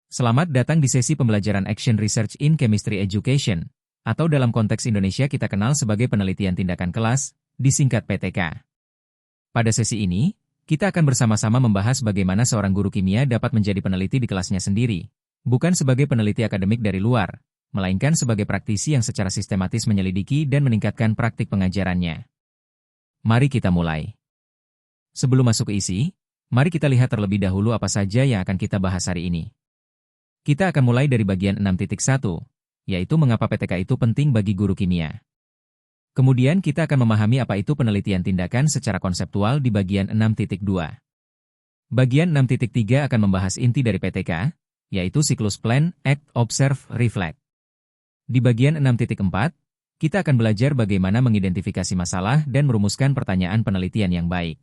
Selamat datang di sesi pembelajaran Action Research in Chemistry Education, atau dalam konteks Indonesia kita kenal sebagai penelitian tindakan kelas, disingkat PTK. Pada sesi ini, kita akan bersama-sama membahas bagaimana seorang guru kimia dapat menjadi peneliti di kelasnya sendiri, bukan sebagai peneliti akademik dari luar, melainkan sebagai praktisi yang secara sistematis menyelidiki dan meningkatkan praktik pengajarannya. Mari kita mulai. Sebelum masuk ke isi, mari kita lihat terlebih dahulu apa saja yang akan kita bahas hari ini. Kita akan mulai dari bagian 6.1, yaitu mengapa PTK itu penting bagi guru kimia. Kemudian kita akan memahami apa itu penelitian tindakan secara konseptual di bagian 6.2. Bagian 6.3 akan membahas inti dari PTK, yaitu siklus Plan, Act, Observe, Reflect. Di bagian 6.4, kita akan belajar bagaimana mengidentifikasi masalah dan merumuskan pertanyaan penelitian yang baik.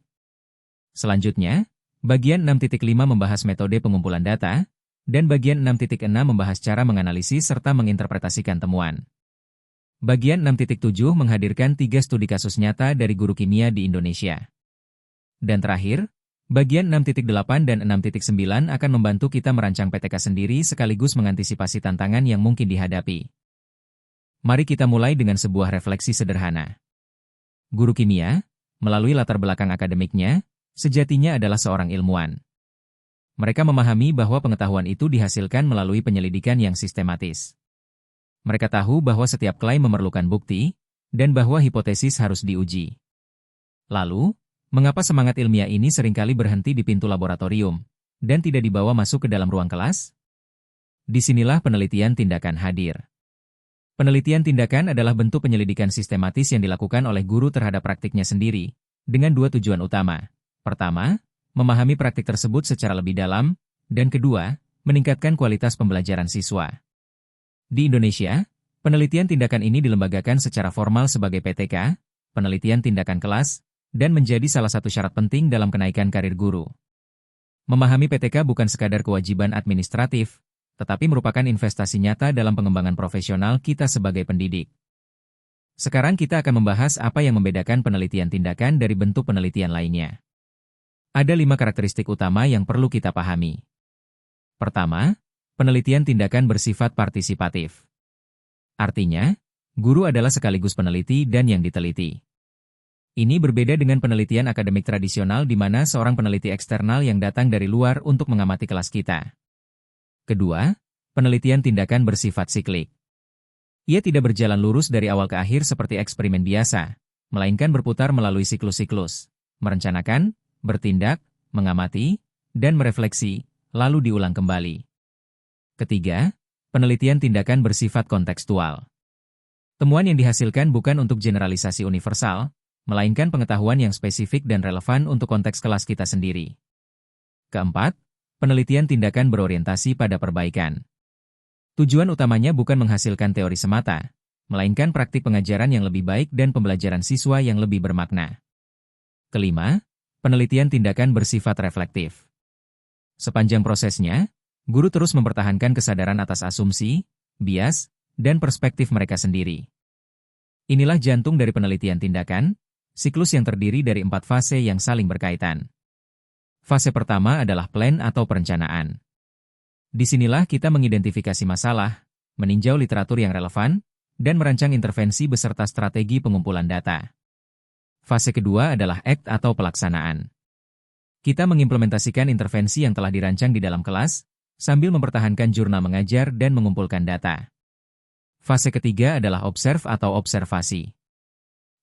Selanjutnya, bagian 6.5 membahas metode pengumpulan data, dan bagian 6.6 membahas cara menganalisis serta menginterpretasikan temuan. Bagian 6.7 menghadirkan 3 studi kasus nyata dari guru kimia di Indonesia. Dan terakhir, bagian 6.8 dan 6.9 akan membantu kita merancang PTK sendiri sekaligus mengantisipasi tantangan yang mungkin dihadapi. Mari kita mulai dengan sebuah refleksi sederhana. Guru kimia, melalui latar belakang akademiknya, sejatinya adalah seorang ilmuwan. Mereka memahami bahwa pengetahuan itu dihasilkan melalui penyelidikan yang sistematis. Mereka tahu bahwa setiap klaim memerlukan bukti, dan bahwa hipotesis harus diuji. Lalu, mengapa semangat ilmiah ini seringkali berhenti di pintu laboratorium, dan tidak dibawa masuk ke dalam ruang kelas? Disinilah penelitian tindakan hadir. Penelitian tindakan adalah bentuk penyelidikan sistematis yang dilakukan oleh guru terhadap praktiknya sendiri, dengan 2 tujuan utama. Pertama, memahami praktik tersebut secara lebih dalam, dan kedua, meningkatkan kualitas pembelajaran siswa. Di Indonesia, penelitian tindakan ini dilembagakan secara formal sebagai PTK, penelitian tindakan kelas, dan menjadi salah satu syarat penting dalam kenaikan karir guru. Memahami PTK bukan sekadar kewajiban administratif, tetapi merupakan investasi nyata dalam pengembangan profesional kita sebagai pendidik. Sekarang kita akan membahas apa yang membedakan penelitian tindakan dari bentuk penelitian lainnya. Ada 5 karakteristik utama yang perlu kita pahami. Pertama, penelitian tindakan bersifat partisipatif. Artinya, guru adalah sekaligus peneliti dan yang diteliti. Ini berbeda dengan penelitian akademik tradisional di mana seorang peneliti eksternal yang datang dari luar untuk mengamati kelas kita. Kedua, penelitian tindakan bersifat siklik. Ia tidak berjalan lurus dari awal ke akhir seperti eksperimen biasa, melainkan berputar melalui siklus-siklus, merencanakan, bertindak, mengamati, dan merefleksi, lalu diulang kembali. Ketiga, penelitian tindakan bersifat kontekstual. Temuan yang dihasilkan bukan untuk generalisasi universal, melainkan pengetahuan yang spesifik dan relevan untuk konteks kelas kita sendiri. Keempat, penelitian tindakan berorientasi pada perbaikan. Tujuan utamanya bukan menghasilkan teori semata, melainkan praktik pengajaran yang lebih baik dan pembelajaran siswa yang lebih bermakna. Kelima, penelitian tindakan bersifat reflektif. Sepanjang prosesnya, guru terus mempertahankan kesadaran atas asumsi, bias, dan perspektif mereka sendiri. Inilah jantung dari penelitian tindakan, siklus yang terdiri dari 4 fase yang saling berkaitan. Fase pertama adalah plan atau perencanaan. Disinilah kita mengidentifikasi masalah, meninjau literatur yang relevan, dan merancang intervensi beserta strategi pengumpulan data. Fase kedua adalah act atau pelaksanaan. Kita mengimplementasikan intervensi yang telah dirancang di dalam kelas, sambil mempertahankan jurnal mengajar dan mengumpulkan data. Fase ketiga adalah observe atau observasi.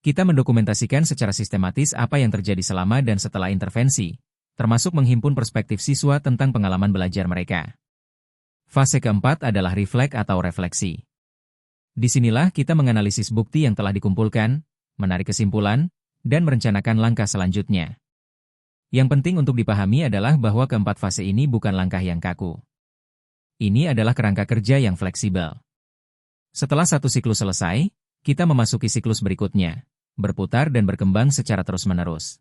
Kita mendokumentasikan secara sistematis apa yang terjadi selama dan setelah intervensi, termasuk menghimpun perspektif siswa tentang pengalaman belajar mereka. Fase keempat adalah reflect atau refleksi. Disinilah kita menganalisis bukti yang telah dikumpulkan, menarik kesimpulan, dan merencanakan langkah selanjutnya. Yang penting untuk dipahami adalah bahwa keempat fase ini bukan langkah yang kaku. Ini adalah kerangka kerja yang fleksibel. Setelah satu siklus selesai, kita memasuki siklus berikutnya, berputar dan berkembang secara terus-menerus.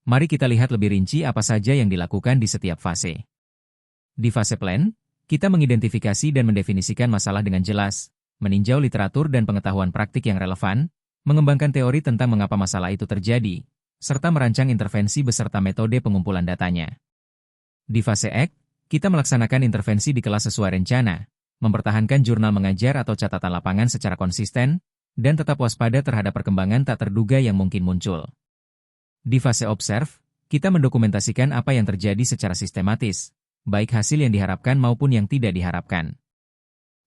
Mari kita lihat lebih rinci apa saja yang dilakukan di setiap fase. Di fase plan, kita mengidentifikasi dan mendefinisikan masalah dengan jelas, meninjau literatur dan pengetahuan praktik yang relevan, mengembangkan teori tentang mengapa masalah itu terjadi, serta merancang intervensi beserta metode pengumpulan datanya. Di fase act, kita melaksanakan intervensi di kelas sesuai rencana, mempertahankan jurnal mengajar atau catatan lapangan secara konsisten, dan tetap waspada terhadap perkembangan tak terduga yang mungkin muncul. Di fase observe, kita mendokumentasikan apa yang terjadi secara sistematis, baik hasil yang diharapkan maupun yang tidak diharapkan.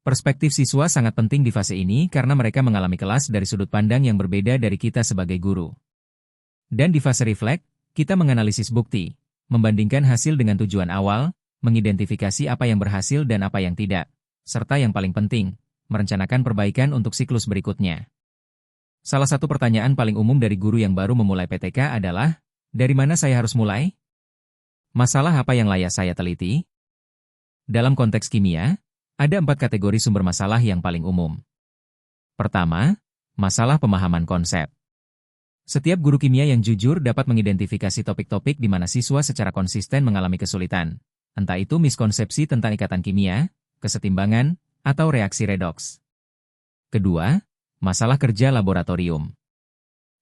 Perspektif siswa sangat penting di fase ini karena mereka mengalami kelas dari sudut pandang yang berbeda dari kita sebagai guru. Dan di fase reflect, kita menganalisis bukti, membandingkan hasil dengan tujuan awal, mengidentifikasi apa yang berhasil dan apa yang tidak, serta yang paling penting, merencanakan perbaikan untuk siklus berikutnya. Salah satu pertanyaan paling umum dari guru yang baru memulai PTK adalah, dari mana saya harus mulai? Masalah apa yang layak saya teliti? Dalam konteks kimia, ada 4 kategori sumber masalah yang paling umum. Pertama, masalah pemahaman konsep. Setiap guru kimia yang jujur dapat mengidentifikasi topik-topik di mana siswa secara konsisten mengalami kesulitan, entah itu miskonsepsi tentang ikatan kimia, kesetimbangan, atau reaksi redoks. Kedua, masalah kerja laboratorium.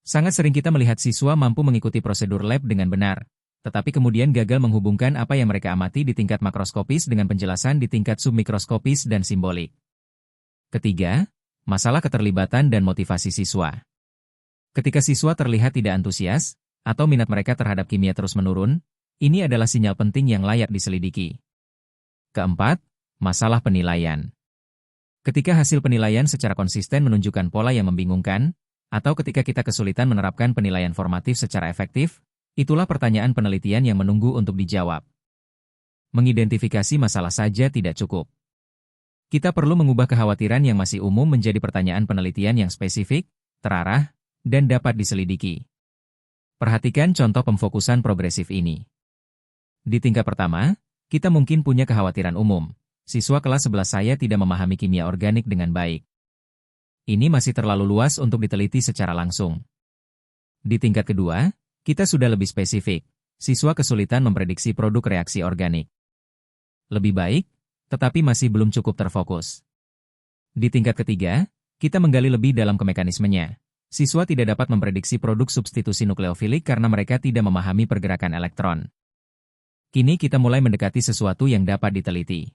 Sangat sering kita melihat siswa mampu mengikuti prosedur lab dengan benar, tetapi kemudian gagal menghubungkan apa yang mereka amati di tingkat makroskopis dengan penjelasan di tingkat submikroskopis dan simbolik. Ketiga, masalah keterlibatan dan motivasi siswa. Ketika siswa terlihat tidak antusias, atau minat mereka terhadap kimia terus menurun, ini adalah sinyal penting yang layak diselidiki. Keempat, masalah penilaian. Ketika hasil penilaian secara konsisten menunjukkan pola yang membingungkan, atau ketika kita kesulitan menerapkan penilaian formatif secara efektif, itulah pertanyaan penelitian yang menunggu untuk dijawab. Mengidentifikasi masalah saja tidak cukup. Kita perlu mengubah kekhawatiran yang masih umum menjadi pertanyaan penelitian yang spesifik, terarah, dan dapat diselidiki. Perhatikan contoh pemfokusan progresif ini. Di tingkat pertama, kita mungkin punya kekhawatiran umum. Siswa kelas 11 saya tidak memahami kimia organik dengan baik. Ini masih terlalu luas untuk diteliti secara langsung. Di tingkat kedua, kita sudah lebih spesifik. Siswa kesulitan memprediksi produk reaksi organik. Lebih baik, tetapi masih belum cukup terfokus. Di tingkat ketiga, kita menggali lebih dalam ke mekanismenya. Siswa tidak dapat memprediksi produk substitusi nukleofilik karena mereka tidak memahami pergerakan elektron. Kini kita mulai mendekati sesuatu yang dapat diteliti.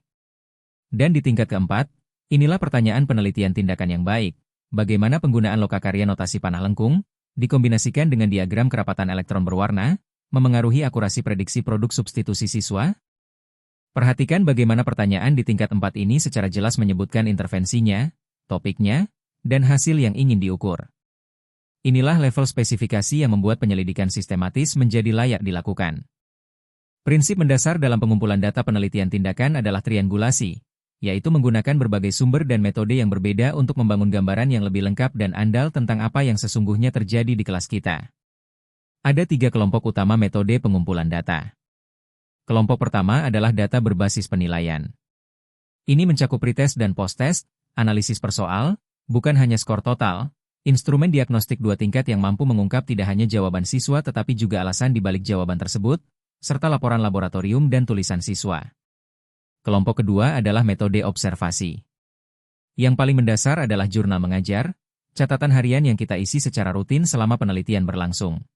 Dan di tingkat keempat, inilah pertanyaan penelitian tindakan yang baik. Bagaimana penggunaan lokakarya notasi panah lengkung, dikombinasikan dengan diagram kerapatan elektron berwarna, memengaruhi akurasi prediksi produk substitusi siswa? Perhatikan bagaimana pertanyaan di tingkat 4 ini secara jelas menyebutkan intervensinya, topiknya, dan hasil yang ingin diukur. Inilah level spesifikasi yang membuat penyelidikan sistematis menjadi layak dilakukan. Prinsip mendasar dalam pengumpulan data penelitian tindakan adalah triangulasi, yaitu menggunakan berbagai sumber dan metode yang berbeda untuk membangun gambaran yang lebih lengkap dan andal tentang apa yang sesungguhnya terjadi di kelas kita. Ada 3 kelompok utama metode pengumpulan data. Kelompok pertama adalah data berbasis penilaian. Ini mencakup pretest dan post-test, analisis per soal, bukan hanya skor total, instrumen diagnostik 2 tingkat yang mampu mengungkap tidak hanya jawaban siswa tetapi juga alasan di balik jawaban tersebut, serta laporan laboratorium dan tulisan siswa. Kelompok kedua adalah metode observasi. Yang paling mendasar adalah jurnal mengajar, catatan harian yang kita isi secara rutin selama penelitian berlangsung.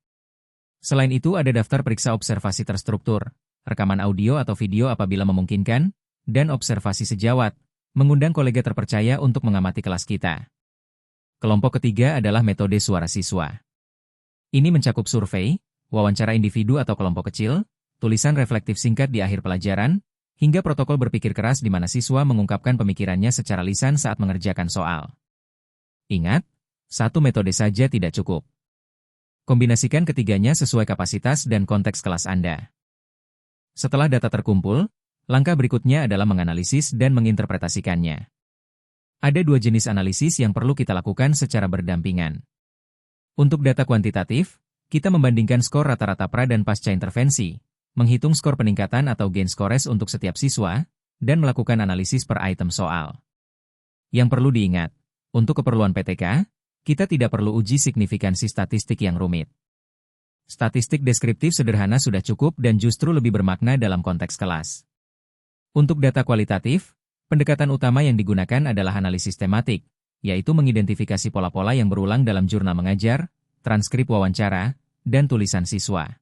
Selain itu ada daftar periksa observasi terstruktur, rekaman audio atau video apabila memungkinkan, dan observasi sejawat, mengundang kolega terpercaya untuk mengamati kelas kita. Kelompok ketiga adalah metode suara siswa. Ini mencakup survei, wawancara individu atau kelompok kecil, tulisan reflektif singkat di akhir pelajaran, hingga protokol berpikir keras di mana siswa mengungkapkan pemikirannya secara lisan saat mengerjakan soal. Ingat, satu metode saja tidak cukup. Kombinasikan ketiganya sesuai kapasitas dan konteks kelas Anda. Setelah data terkumpul, langkah berikutnya adalah menganalisis dan menginterpretasikannya. Ada 2 jenis analisis yang perlu kita lakukan secara berdampingan. Untuk data kuantitatif, kita membandingkan skor rata-rata pra dan pasca intervensi, menghitung skor peningkatan atau gain scores untuk setiap siswa, dan melakukan analisis per item soal. Yang perlu diingat, untuk keperluan PTK, kita tidak perlu uji signifikansi statistik yang rumit. Statistik deskriptif sederhana sudah cukup dan justru lebih bermakna dalam konteks kelas. Untuk data kualitatif, pendekatan utama yang digunakan adalah analisis tematik, yaitu mengidentifikasi pola-pola yang berulang dalam jurnal mengajar, transkrip wawancara, dan tulisan siswa.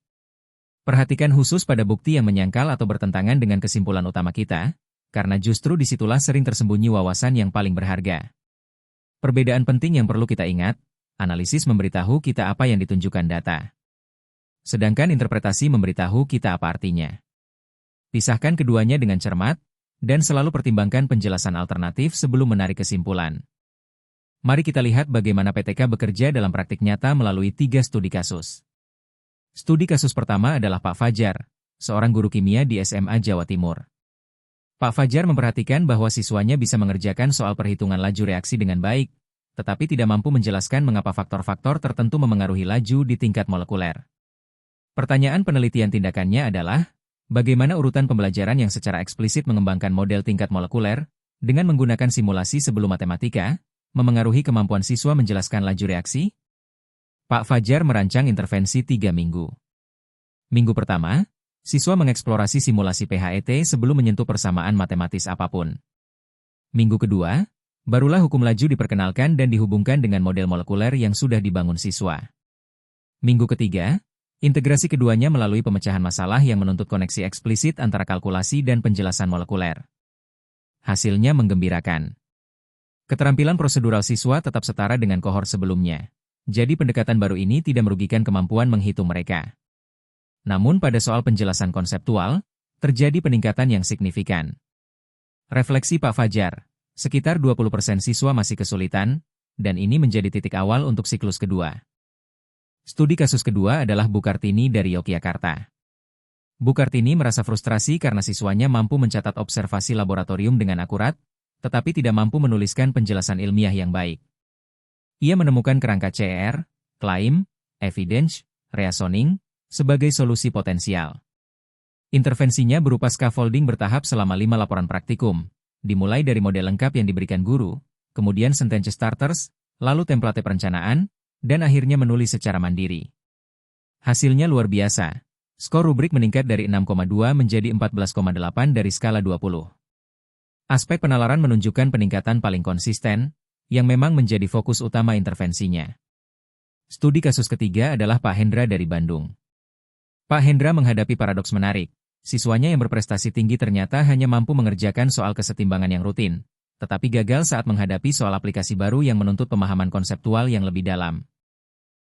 Perhatikan khusus pada bukti yang menyangkal atau bertentangan dengan kesimpulan utama kita, karena justru disitulah sering tersembunyi wawasan yang paling berharga. Perbedaan penting yang perlu kita ingat, analisis memberitahu kita apa yang ditunjukkan data. Sedangkan interpretasi memberitahu kita apa artinya. Pisahkan keduanya dengan cermat, dan selalu pertimbangkan penjelasan alternatif sebelum menarik kesimpulan. Mari kita lihat bagaimana PTK bekerja dalam praktik nyata melalui 3 studi kasus. Studi kasus pertama adalah Pak Fajar, seorang guru kimia di SMA Jawa Timur. Pak Fajar memperhatikan bahwa siswanya bisa mengerjakan soal perhitungan laju reaksi dengan baik, tetapi tidak mampu menjelaskan mengapa faktor-faktor tertentu memengaruhi laju di tingkat molekuler. Pertanyaan penelitian tindakannya adalah, bagaimana urutan pembelajaran yang secara eksplisit mengembangkan model tingkat molekuler, dengan menggunakan simulasi sebelum matematika, memengaruhi kemampuan siswa menjelaskan laju reaksi? Pak Fajar merancang intervensi 3 minggu. Minggu pertama, siswa mengeksplorasi simulasi PHET sebelum menyentuh persamaan matematis apapun. Minggu kedua, barulah hukum laju diperkenalkan dan dihubungkan dengan model molekuler yang sudah dibangun siswa. Minggu ketiga, integrasi keduanya melalui pemecahan masalah yang menuntut koneksi eksplisit antara kalkulasi dan penjelasan molekuler. Hasilnya menggembirakan. Keterampilan prosedural siswa tetap setara dengan kohort sebelumnya. Jadi pendekatan baru ini tidak merugikan kemampuan menghitung mereka. Namun pada soal penjelasan konseptual, terjadi peningkatan yang signifikan. Refleksi Pak Fajar, sekitar 20% siswa masih kesulitan, dan ini menjadi titik awal untuk siklus kedua. Studi kasus kedua adalah Bu Kartini dari Yogyakarta. Bu Kartini merasa frustrasi karena siswanya mampu mencatat observasi laboratorium dengan akurat, tetapi tidak mampu menuliskan penjelasan ilmiah yang baik. Ia menemukan kerangka CER, claim, evidence, reasoning, sebagai solusi potensial. Intervensinya berupa scaffolding bertahap selama 5 laporan praktikum, dimulai dari model lengkap yang diberikan guru, kemudian sentence starters, lalu template perencanaan, dan akhirnya menulis secara mandiri. Hasilnya luar biasa. Skor rubrik meningkat dari 6,2 menjadi 14,8 dari skala 20. Aspek penalaran menunjukkan peningkatan paling konsisten, yang memang menjadi fokus utama intervensinya. Studi kasus ketiga adalah Pak Hendra dari Bandung. Pak Hendra menghadapi paradoks menarik. Siswanya yang berprestasi tinggi ternyata hanya mampu mengerjakan soal kesetimbangan yang rutin, tetapi gagal saat menghadapi soal aplikasi baru yang menuntut pemahaman konseptual yang lebih dalam.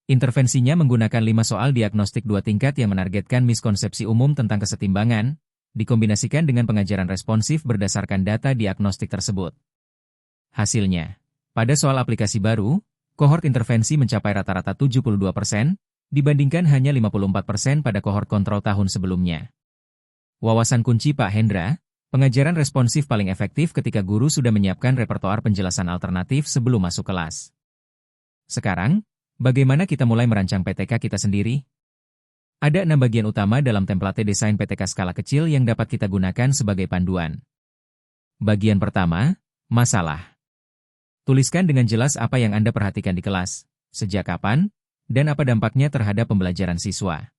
Intervensinya menggunakan 5 soal diagnostik 2 tingkat yang menargetkan miskonsepsi umum tentang kesetimbangan, dikombinasikan dengan pengajaran responsif berdasarkan data diagnostik tersebut. Hasilnya, pada soal aplikasi baru, kohort intervensi mencapai rata-rata 72%, dibandingkan hanya 54% pada kohort kontrol tahun sebelumnya. Wawasan kunci Pak Hendra, pengajaran responsif paling efektif ketika guru sudah menyiapkan repertoar penjelasan alternatif sebelum masuk kelas. Sekarang, bagaimana kita mulai merancang PTK kita sendiri? Ada 6 bagian utama dalam template desain PTK skala kecil yang dapat kita gunakan sebagai panduan. Bagian pertama, masalah. Tuliskan dengan jelas apa yang Anda perhatikan di kelas, sejak kapan, dan apa dampaknya terhadap pembelajaran siswa.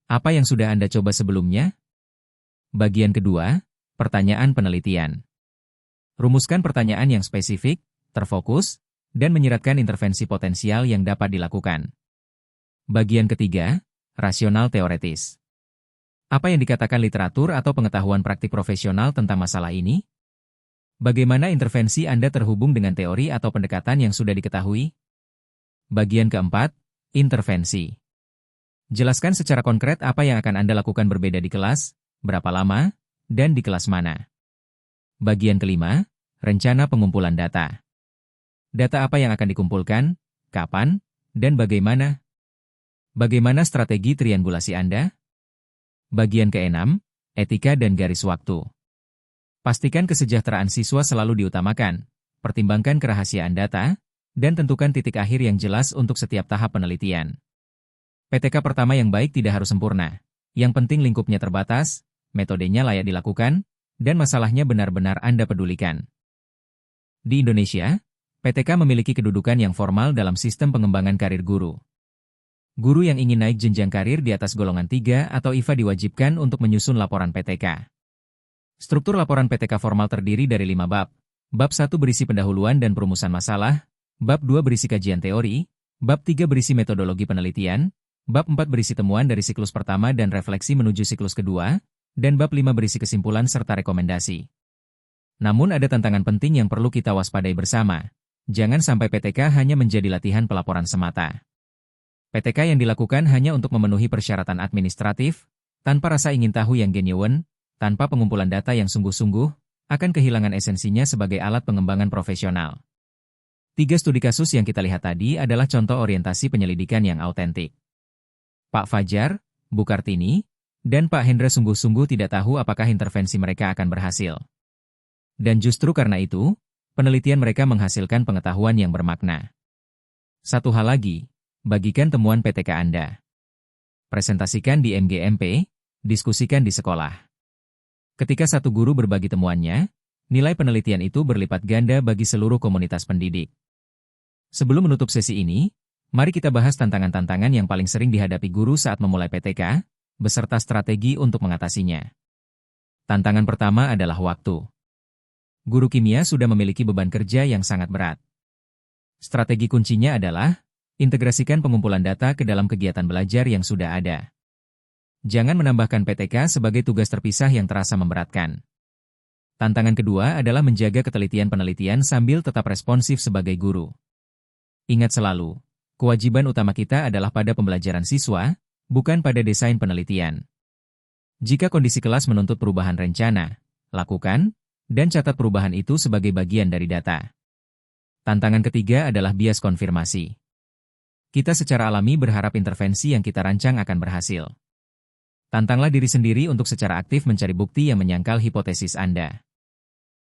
Apa yang sudah Anda coba sebelumnya? Bagian kedua, pertanyaan penelitian. Rumuskan pertanyaan yang spesifik, terfokus, dan menyiratkan intervensi potensial yang dapat dilakukan. Bagian ketiga, rasional teoretis. Apa yang dikatakan literatur atau pengetahuan praktik profesional tentang masalah ini? Bagaimana intervensi Anda terhubung dengan teori atau pendekatan yang sudah diketahui? Bagian keempat, intervensi. Jelaskan secara konkret apa yang akan Anda lakukan berbeda di kelas, berapa lama, dan di kelas mana. Bagian kelima, rencana pengumpulan data. Data apa yang akan dikumpulkan, kapan, dan bagaimana? Bagaimana strategi triangulasi Anda? Bagian keenam, etika dan garis waktu. Pastikan kesejahteraan siswa selalu diutamakan, pertimbangkan kerahasiaan data, dan tentukan titik akhir yang jelas untuk setiap tahap penelitian. PTK pertama yang baik tidak harus sempurna. Yang penting lingkupnya terbatas, metodenya layak dilakukan, dan masalahnya benar-benar Anda pedulikan. Di Indonesia, PTK memiliki kedudukan yang formal dalam sistem pengembangan karir guru. Guru yang ingin naik jenjang karir di atas golongan 3 atau IVA diwajibkan untuk menyusun laporan PTK. Struktur laporan PTK formal terdiri dari 5 bab. Bab 1 berisi pendahuluan dan perumusan masalah, bab 2 berisi kajian teori, bab 3 berisi metodologi penelitian, Bab 4 berisi temuan dari siklus pertama dan refleksi menuju siklus kedua, dan bab 5 berisi kesimpulan serta rekomendasi. Namun ada tantangan penting yang perlu kita waspadai bersama. Jangan sampai PTK hanya menjadi latihan pelaporan semata. PTK yang dilakukan hanya untuk memenuhi persyaratan administratif, tanpa rasa ingin tahu yang genuine, tanpa pengumpulan data yang sungguh-sungguh, akan kehilangan esensinya sebagai alat pengembangan profesional. 3 studi kasus yang kita lihat tadi adalah contoh orientasi penyelidikan yang autentik. Pak Fajar, Bu Kartini, dan Pak Hendra sungguh-sungguh tidak tahu apakah intervensi mereka akan berhasil. Dan justru karena itu, penelitian mereka menghasilkan pengetahuan yang bermakna. Satu hal lagi, bagikan temuan PTK Anda. Presentasikan di MGMP, diskusikan di sekolah. Ketika satu guru berbagi temuannya, nilai penelitian itu berlipat ganda bagi seluruh komunitas pendidik. Sebelum menutup sesi ini, mari kita bahas tantangan-tantangan yang paling sering dihadapi guru saat memulai PTK, beserta strategi untuk mengatasinya. Tantangan pertama adalah waktu. Guru kimia sudah memiliki beban kerja yang sangat berat. Strategi kuncinya adalah, integrasikan pengumpulan data ke dalam kegiatan belajar yang sudah ada. Jangan menambahkan PTK sebagai tugas terpisah yang terasa memberatkan. Tantangan kedua adalah menjaga ketelitian penelitian sambil tetap responsif sebagai guru. Ingat selalu, kewajiban utama kita adalah pada pembelajaran siswa, bukan pada desain penelitian. Jika kondisi kelas menuntut perubahan rencana, lakukan, dan catat perubahan itu sebagai bagian dari data. Tantangan ketiga adalah bias konfirmasi. Kita secara alami berharap intervensi yang kita rancang akan berhasil. Tantanglah diri sendiri untuk secara aktif mencari bukti yang menyangkal hipotesis Anda.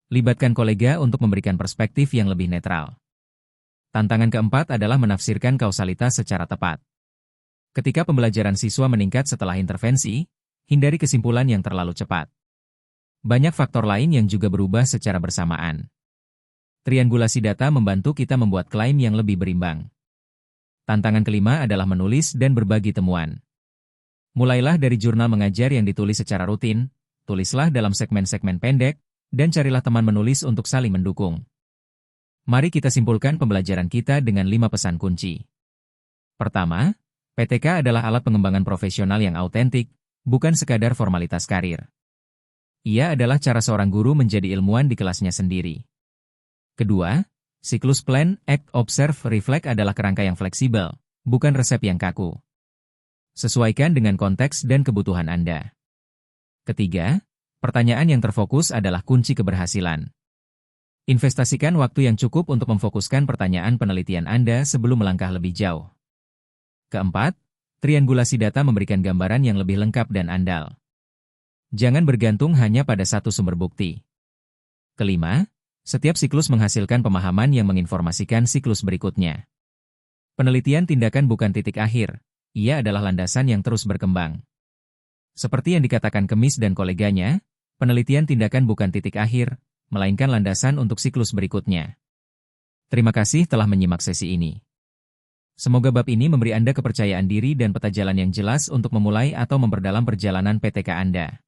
Libatkan kolega untuk memberikan perspektif yang lebih netral. Tantangan keempat adalah menafsirkan kausalitas secara tepat. Ketika pembelajaran siswa meningkat setelah intervensi, hindari kesimpulan yang terlalu cepat. Banyak faktor lain yang juga berubah secara bersamaan. Triangulasi data membantu kita membuat klaim yang lebih berimbang. Tantangan kelima adalah menulis dan berbagi temuan. Mulailah dari jurnal mengajar yang ditulis secara rutin, tulislah dalam segmen-segmen pendek, dan carilah teman menulis untuk saling mendukung. Mari kita simpulkan pembelajaran kita dengan 5 pesan kunci. Pertama, PTK adalah alat pengembangan profesional yang autentik, bukan sekadar formalitas karir. Ia adalah cara seorang guru menjadi ilmuwan di kelasnya sendiri. Kedua, siklus plan, act, observe, reflect adalah kerangka yang fleksibel, bukan resep yang kaku. Sesuaikan dengan konteks dan kebutuhan Anda. Ketiga, pertanyaan yang terfokus adalah kunci keberhasilan. Investasikan waktu yang cukup untuk memfokuskan pertanyaan penelitian Anda sebelum melangkah lebih jauh. Keempat, triangulasi data memberikan gambaran yang lebih lengkap dan andal. Jangan bergantung hanya pada satu sumber bukti. Kelima, setiap siklus menghasilkan pemahaman yang menginformasikan siklus berikutnya. Penelitian tindakan bukan titik akhir, ia adalah landasan yang terus berkembang. Seperti yang dikatakan Kemis dan koleganya, penelitian tindakan bukan titik akhir, melainkan landasan untuk siklus berikutnya. Terima kasih telah menyimak sesi ini. Semoga bab ini memberi Anda kepercayaan diri dan peta jalan yang jelas untuk memulai atau memperdalam perjalanan PTK Anda.